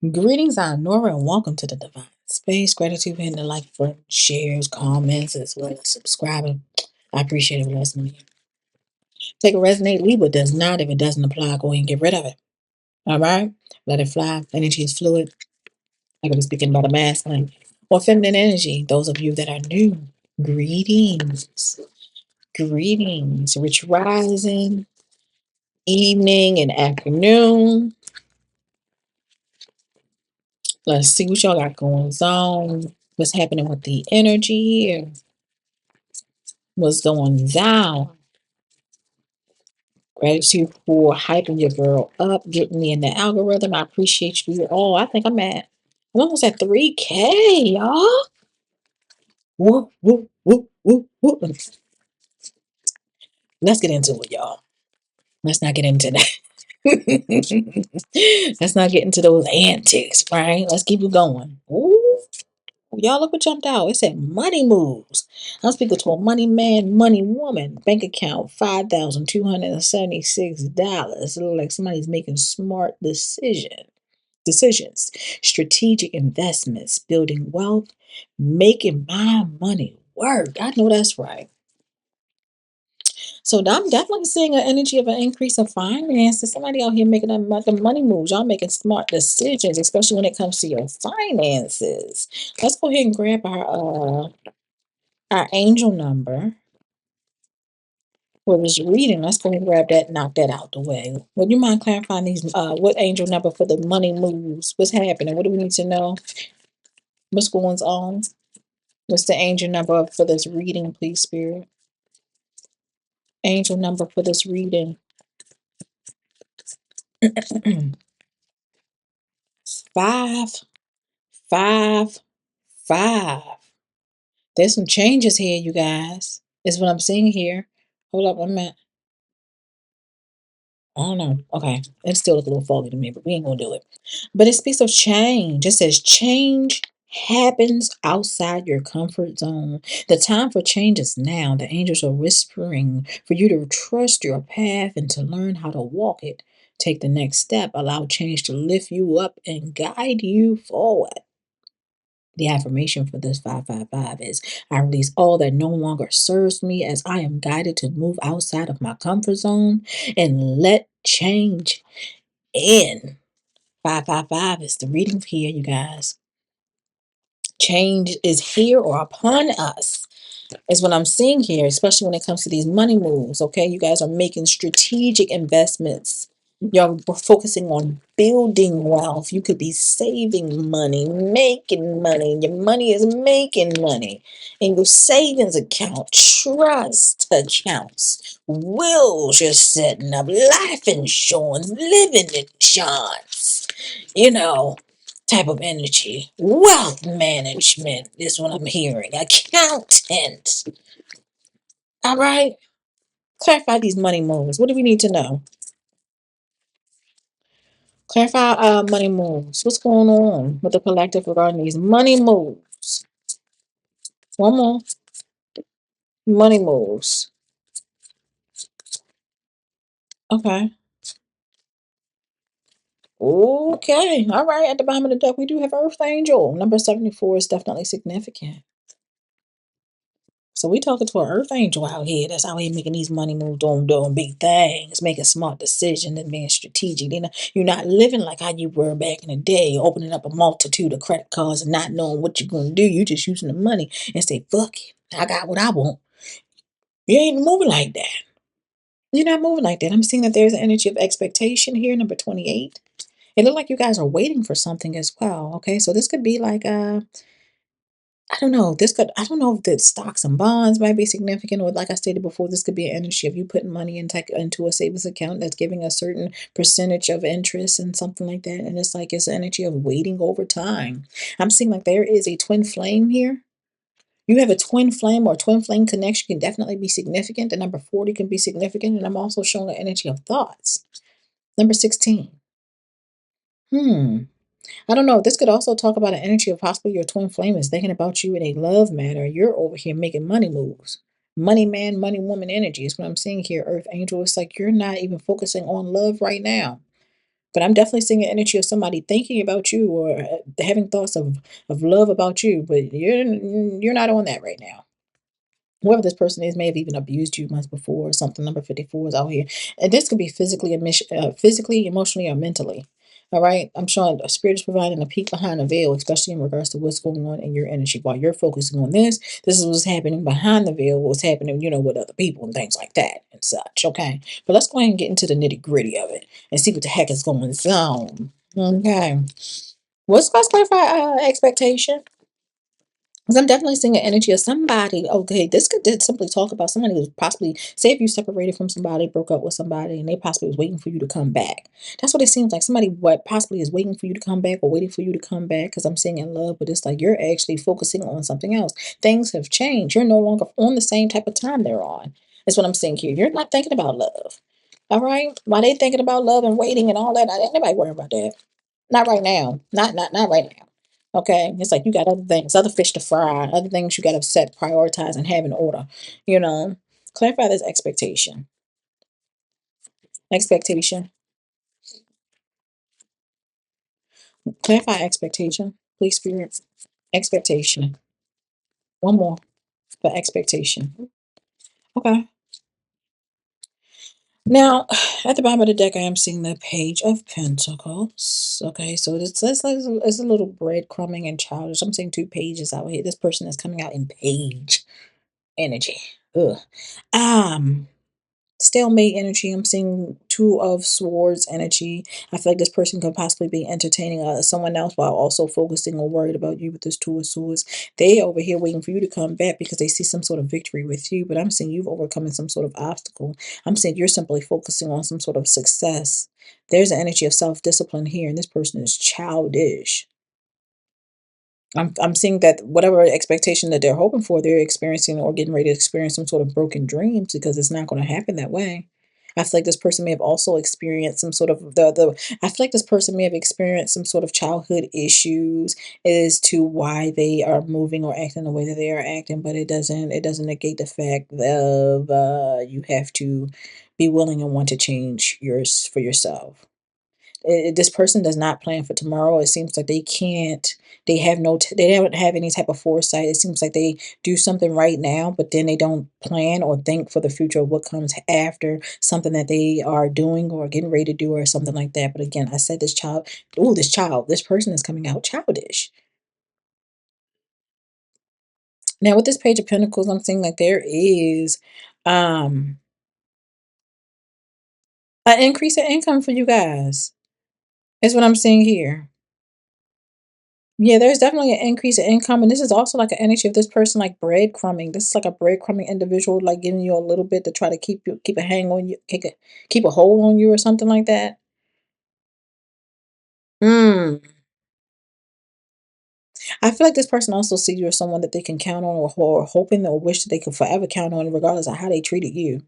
Greetings, I'm Nora, and welcome to the Divine Space. Gratitude for hitting the like button, shares, comments, as well as subscribing. I appreciate it listening. Take a resonate, leave what does not. If it doesn't apply, go ahead and get rid of it. All right? Let it fly. Energy is fluid. Like I was speaking about a masculine or feminine energy. Those of you that are new, greetings. Greetings. Rich rising, evening, and afternoon. Let's see what y'all got going on. What's happening with the energy here? What's going down? Gratitude for hyping your girl up, getting me in the algorithm. I appreciate you all. I think I'm almost at 3K, y'all. Woo, woo, woo, woo, woo. Let's get into it, y'all. Let's not get into that. Let's not get into those antics, right? Let's keep it going. Ooh. Y'all look what jumped out. It said money moves. I'm speaking to a money man, money woman. Bank account $5,276. It looks like somebody's making smart decisions. Strategic investments, building wealth, making my money work. I know that's right. So I'm definitely seeing an energy of an increase of finances. Somebody out here making the money moves. Y'all making smart decisions, especially when it comes to your finances. Let's go ahead and grab our angel number for this reading. Let's go ahead and grab that, knock that out the way. Would you mind clarifying these? What angel number for the money moves? What's happening? What do we need to know? What's going on? What's the angel number for this reading, please, Spirit? Angel number for this reading. 555. There's some changes here, you guys. Is what I'm seeing here. Hold up a minute. I don't know. Okay. It still look a little foggy to me, but we ain't gonna do it. But it speaks of change. It says change happens outside your comfort zone. The time for change is now. The angels are whispering for you to trust your path and to learn how to walk it. Take the next step. Allow change to lift you up and guide you forward. The affirmation for this 555 is I release all that no longer serves me as I am guided to move outside of my comfort zone and let change in. 555 is the reading here, you guys. Change is here or upon us is what I'm seeing here, especially when it comes to these money moves. Okay, you guys are making strategic investments. You're focusing on building wealth. You could be saving money, making money. Your money is making money in your savings account, trust accounts, wills you're setting up, life insurance, living insurance. You know, type of energy. Wealth management is what I'm hearing. Accountant. All right. Clarify these money moves. What do we need to know? Clarify money moves. What's going on with the collective regarding these money moves? One more. Money moves. Okay. Okay. All right. At the bottom of the deck, we do have Earth Angel. Number 74 is definitely significant. So we talking to an Earth Angel out here. That's out here making these money moves, doing big things, making smart decisions and being strategic. You're not living like how you were back in the day, opening up a multitude of credit cards and not knowing what you're gonna do. You just using the money and say, fuck it. I got what I want. You ain't moving like that. You're not moving like that. I'm seeing that there's an energy of expectation here, number 28. It looked like you guys are waiting for something as well. Okay, so this could be like I don't know. I don't know if the stocks and bonds might be significant, or like I stated before, this could be an energy of you putting money into a savings account that's giving a certain percentage of interest and something like that. And it's like it's an energy of waiting over time. I'm seeing like there is a twin flame here. You have a twin flame or twin flame connection can definitely be significant. The number 40 can be significant. And I'm also showing an energy of thoughts. Number 16. I don't know. This could also talk about an energy of possibly your twin flame is thinking about you in a love matter. You're over here making money moves. Money man, money woman energy is what I'm seeing here, Earth Angel. It's like you're not even focusing on love right now. But I'm definitely seeing an energy of somebody thinking about you or having thoughts of love about you, but you're not on that right now. Whoever this person is may have even abused you months before or something. Number 54 is out here. And this could be physically, emotionally, or mentally. All right. I'm showing the spirit is providing a peek behind the veil, especially in regards to what's going on in your energy. While you're focusing on this is what's happening behind the veil, what's happening, with other people and things like that and such. Okay. But let's go ahead and get into the nitty gritty of it and see what the heck is going on. Okay. Let's clarify expectation. Because I'm definitely seeing an energy of somebody. Okay, this could just simply talk about somebody who's possibly, say, if you separated from somebody, broke up with somebody, and they possibly was waiting for you to come back. That's what it seems like. Somebody what possibly is waiting for you to come back or waiting for you to come back. Because I'm seeing in love, but it's like you're actually focusing on something else. Things have changed. You're no longer on the same type of time they're on. That's what I'm seeing here. You're not thinking about love. All right. Why they thinking about love and waiting and all that? Ain't nobody worrying about that. Not right now. Not right now. Okay. It's like you got other things, other fish to fry, other things you gotta set, prioritize, and have in order. You know. Clarify this expectation. Expectation. Clarify expectation. Please, spirit. Expectation. One more for expectation. Okay. Now, at the bottom of the deck, I am seeing the Page of Pentacles. Okay, so it's a little breadcrumbing and childish. I'm seeing two pages out here. This person is coming out in page energy. Ugh. Um, Stalemate energy. I'm seeing two of swords energy. I feel like this person could possibly be entertaining someone else while also focusing or worried about you with this two of swords. They over here waiting for you to come back because they see some sort of victory with you. But I'm seeing you've overcoming some sort of obstacle. I'm saying you're simply focusing on some sort of success. There's an energy of self-discipline here, and this person is childish. I'm seeing that whatever expectation that they're hoping for, they're experiencing or getting ready to experience some sort of broken dreams because it's not going to happen that way. I feel like this person may have also experienced some sort of the I feel like this person may have experienced some sort of childhood issues as to why they are moving or acting the way that they are acting, but it doesn't negate the fact of you have to be willing and want to change yours for yourself. This person does not plan for tomorrow. It seems like they can't. They have they don't have any type of foresight. It seems like they do something right now, but then they don't plan or think for the future of what comes after something that they are doing or getting ready to do or something like that. But again, I said this person is coming out childish. Now with this Page of Pentacles, I'm seeing like there is um an increase in income for you guys. Is what I'm seeing here. Yeah, there's definitely an increase in income, and this is also like an energy of this person like breadcrumbing. This is like a breadcrumbing individual, like giving you a little bit to try to keep a hang on you, keep a hold on you, or something like that. Mm. I feel like this person also sees you as someone that they can count on, or hoping or wish that they could forever count on, regardless of how they treated you.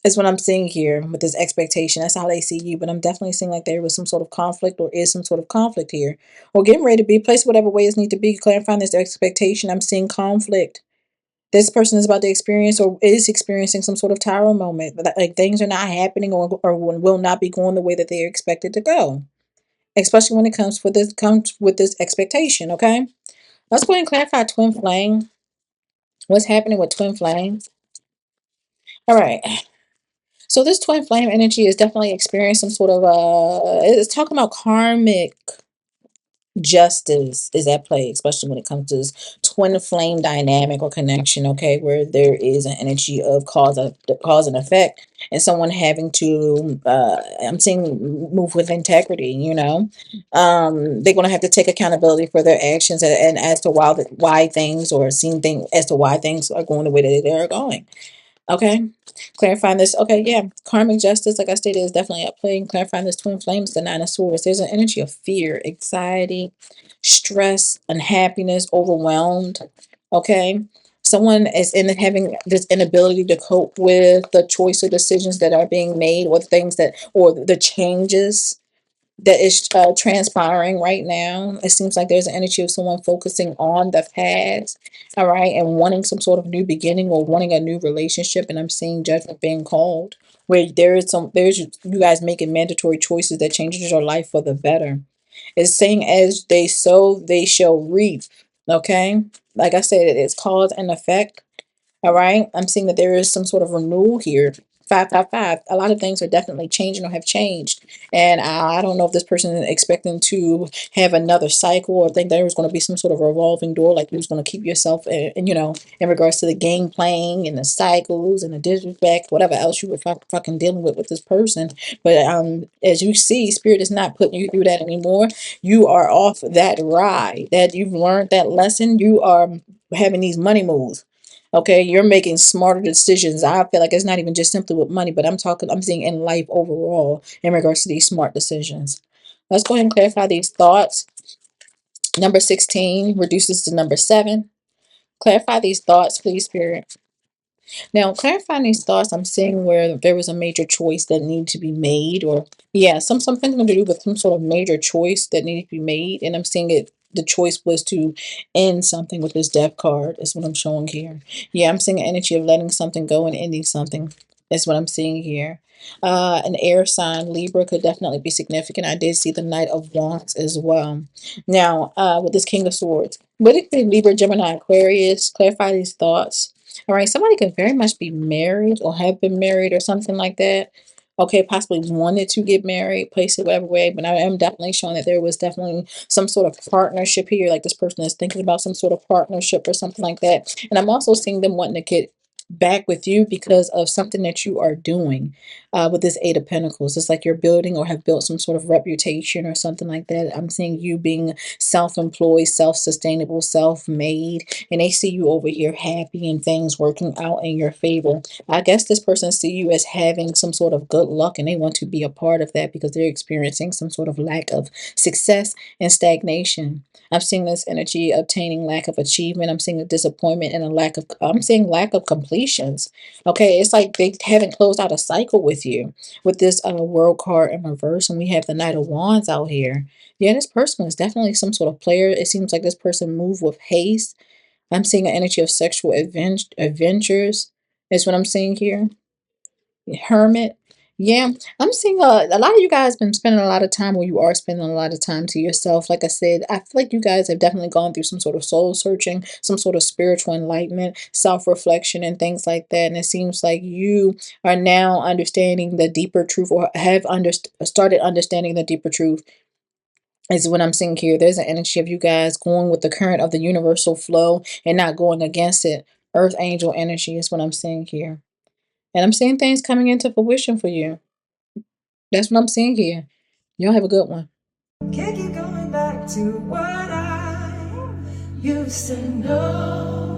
Is what I'm seeing here with this expectation. That's how they see you. But I'm definitely seeing like there was some sort of conflict or is some sort of conflict here. Or getting ready to be placed whatever ways need to be. Clarifying this expectation. I'm seeing conflict. This person is about to experience or is experiencing some sort of tower moment. Like things are not happening or will not be going the way that they're expected to go. Especially when it comes with this expectation, okay? Let's go ahead and clarify twin flame. What's happening with twin flame? All right. So this twin flame energy is definitely experiencing some sort of it's talking about karmic justice is at play, especially when it comes to this twin flame dynamic or connection, okay, where there is an energy of cause and effect, and someone having to I'm seeing move with integrity, they're going to have to take accountability for their actions, and as to why things or seeing things as to why things are going the way that they are going. Okay. Clarifying this. Okay, yeah. Karmic justice, like I stated, is definitely at play. And clarifying this twin flames, the Nine of Swords. There's an energy of fear, anxiety, stress, unhappiness, overwhelmed. Okay. Someone is in having this inability to cope with the choice or decisions that are being made, or things that or the changes. that is transpiring right now. It seems like there's an energy of someone focusing on the past, all right, and wanting some sort of new beginning or wanting a new relationship. And I'm seeing judgment being called, where there's you guys making mandatory choices that changes your life for the better. It's saying as they sow, they shall reap. Okay, like I said, it's cause and effect. All right. I'm seeing that there is some sort of renewal here. 555. A lot of things are definitely changing or have changed. And I don't know if this person is expecting to have another cycle or think there was going to be some sort of revolving door, like you was going to keep yourself, in regards to the game playing and the cycles and the disrespect, whatever else you were fucking dealing with this person. But as you see, Spirit is not putting you through that anymore. You are off that ride, that you've learned that lesson. You are having these money moves. Okay, you're making smarter decisions. I feel like it's not even just simply with money, but I'm seeing in life overall in regards to these smart decisions. Let's go ahead and clarify these thoughts. Number 16 reduces to number 7. Clarify these thoughts, please, Spirit. Now, clarifying these thoughts, I'm seeing where there was a major choice that needed to be made, or yeah, something to do with some sort of major choice that needed to be made, and I'm seeing it. The choice was to end something with this death card. Is what I'm showing here. Yeah, I'm seeing an energy of letting something go and ending something. Is what I'm seeing here. An air sign, Libra, could definitely be significant. I did see the Knight of Wands as well. Now, with this King of Swords, what if the Libra, Gemini, Aquarius? Clarify these thoughts. All right, somebody could very much be married or have been married or something like that. Okay, possibly wanted to get married, place it whatever way, but I am definitely showing that there was definitely some sort of partnership here. Like this person is thinking about some sort of partnership or something like that. And I'm also seeing them wanting to get back with you because of something that you are doing with this Eight of Pentacles. It's like you're building or have built some sort of reputation or something like that. I'm seeing you being self-employed, self-sustainable, self-made, and they see you over here happy and things working out in your favor. I guess this person see you as having some sort of good luck and they want to be a part of that because they're experiencing some sort of lack of success and stagnation. I'm seeing this energy obtaining lack of achievement. I'm seeing a disappointment and I'm seeing lack of completions. Okay, it's like they haven't closed out a cycle with you with this world card in reverse, and we have the Knight of Wands out here. Yeah, this person is definitely some sort of player. It seems like this person moved with haste. I'm seeing an energy of sexual adventures, is what I'm seeing here. Hermit. Yeah, I'm seeing a lot of you guys been spending a lot of time, or you are spending a lot of time to yourself. Like I said, I feel like you guys have definitely gone through some sort of soul searching, some sort of spiritual enlightenment, self-reflection, and things like that. And it seems like you are now understanding the deeper truth, or have started understanding the deeper truth, is what I'm seeing here. There's an energy of you guys going with the current of the universal flow and not going against it. Earth angel energy is what I'm seeing here. And I'm seeing things coming into fruition for you. That's what I'm seeing here. Y'all have a good one. Can't keep going back to what I used to know.